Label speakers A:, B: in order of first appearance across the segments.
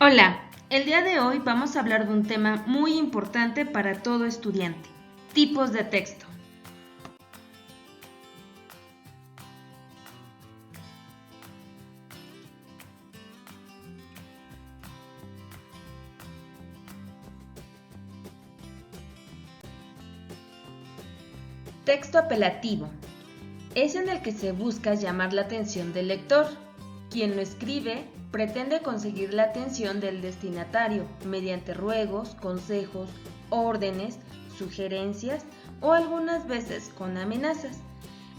A: Hola, el día de hoy vamos a hablar de un tema muy importante para todo estudiante: tipos de texto. Texto apelativo es en el que se busca llamar la atención del lector. Quien lo escribe pretende conseguir la atención del destinatario mediante ruegos, consejos, órdenes, sugerencias o algunas veces con amenazas.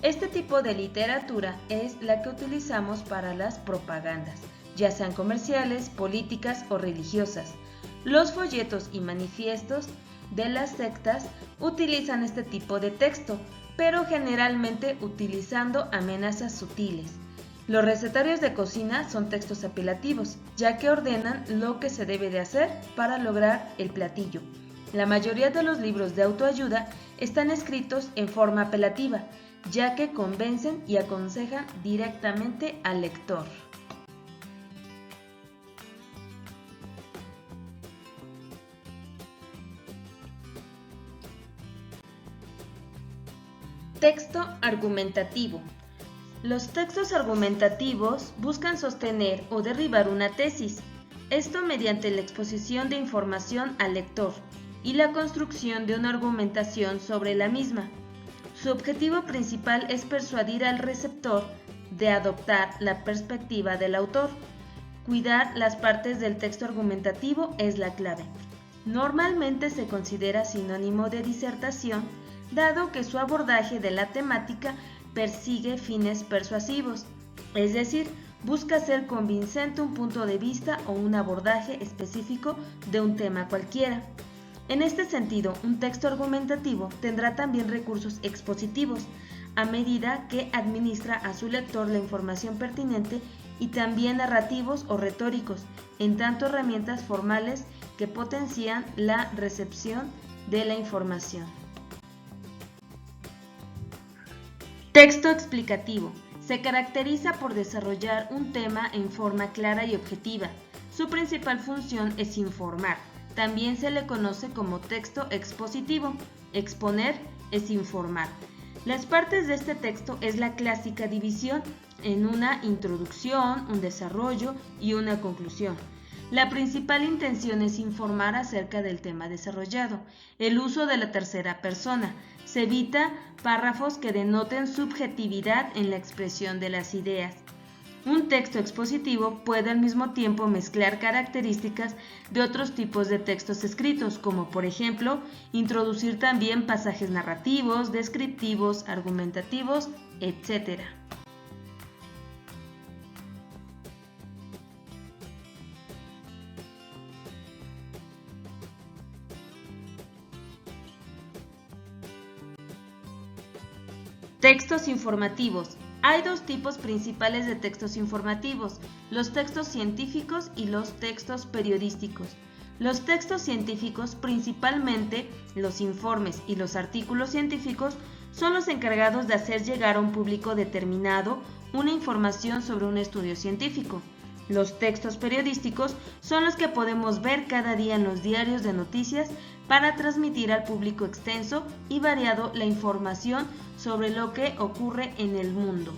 A: Este tipo de literatura es la que utilizamos para las propagandas, ya sean comerciales, políticas o religiosas. Los folletos y manifiestos de las sectas utilizan este tipo de texto, pero generalmente utilizando amenazas sutiles. Los recetarios de cocina son textos apelativos, ya que ordenan lo que se debe de hacer para lograr el platillo. La mayoría de los libros de autoayuda están escritos en forma apelativa, ya que convencen y aconsejan directamente al lector. Texto argumentativo. Los textos argumentativos buscan sostener o derribar una tesis, esto mediante la exposición de información al lector y la construcción de una argumentación sobre la misma. Su objetivo principal es persuadir al receptor de adoptar la perspectiva del autor. Cuidar las partes del texto argumentativo es la clave. Normalmente se considera sinónimo de disertación, dado que su abordaje de la temática persigue fines persuasivos, es decir, busca hacer convincente un punto de vista o un abordaje específico de un tema cualquiera. En este sentido, un texto argumentativo tendrá también recursos expositivos, a medida que administra a su lector la información pertinente, y también narrativos o retóricos, en tanto herramientas formales que potencian la recepción de la información. Texto explicativo. Se caracteriza por desarrollar un tema en forma clara y objetiva. Su principal función es informar. También se le conoce como texto expositivo. Exponer es informar. Las partes de este texto es la clásica división en una introducción, un desarrollo y una conclusión. La principal intención es informar acerca del tema desarrollado. El uso de la tercera persona. Se evita párrafos que denoten subjetividad en la expresión de las ideas. Un texto expositivo puede al mismo tiempo mezclar características de otros tipos de textos escritos, como por ejemplo, introducir también pasajes narrativos, descriptivos, argumentativos, etc. Textos informativos. Hay dos tipos principales de textos informativos: los textos científicos y los textos periodísticos. Los textos científicos, principalmente los informes y los artículos científicos, son los encargados de hacer llegar a un público determinado una información sobre un estudio científico. Los textos periodísticos son los que podemos ver cada día en los diarios de noticias para transmitir al público extenso y variado la información sobre lo que ocurre en el mundo.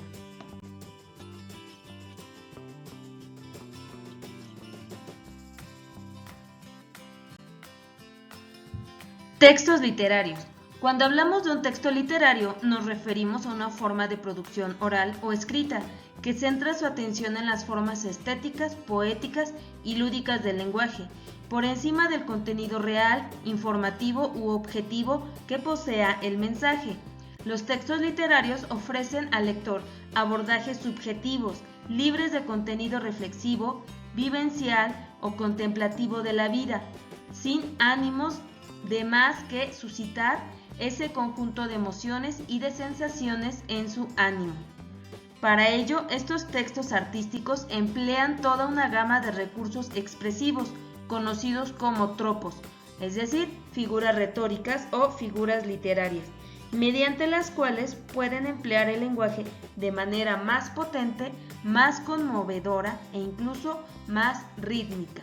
A: Textos literarios. Cuando hablamos de un texto literario, nos referimos a una forma de producción oral o escrita que centra su atención en las formas estéticas, poéticas y lúdicas del lenguaje, por encima del contenido real, informativo u objetivo que posea el mensaje. Los textos literarios ofrecen al lector abordajes subjetivos, libres de contenido reflexivo, vivencial o contemplativo de la vida, sin ánimos de más que suscitar ese conjunto de emociones y de sensaciones en su ánimo. Para ello, estos textos artísticos emplean toda una gama de recursos expresivos, conocidos como tropos, es decir, figuras retóricas o figuras literarias, mediante las cuales pueden emplear el lenguaje de manera más potente, más conmovedora e incluso más rítmica.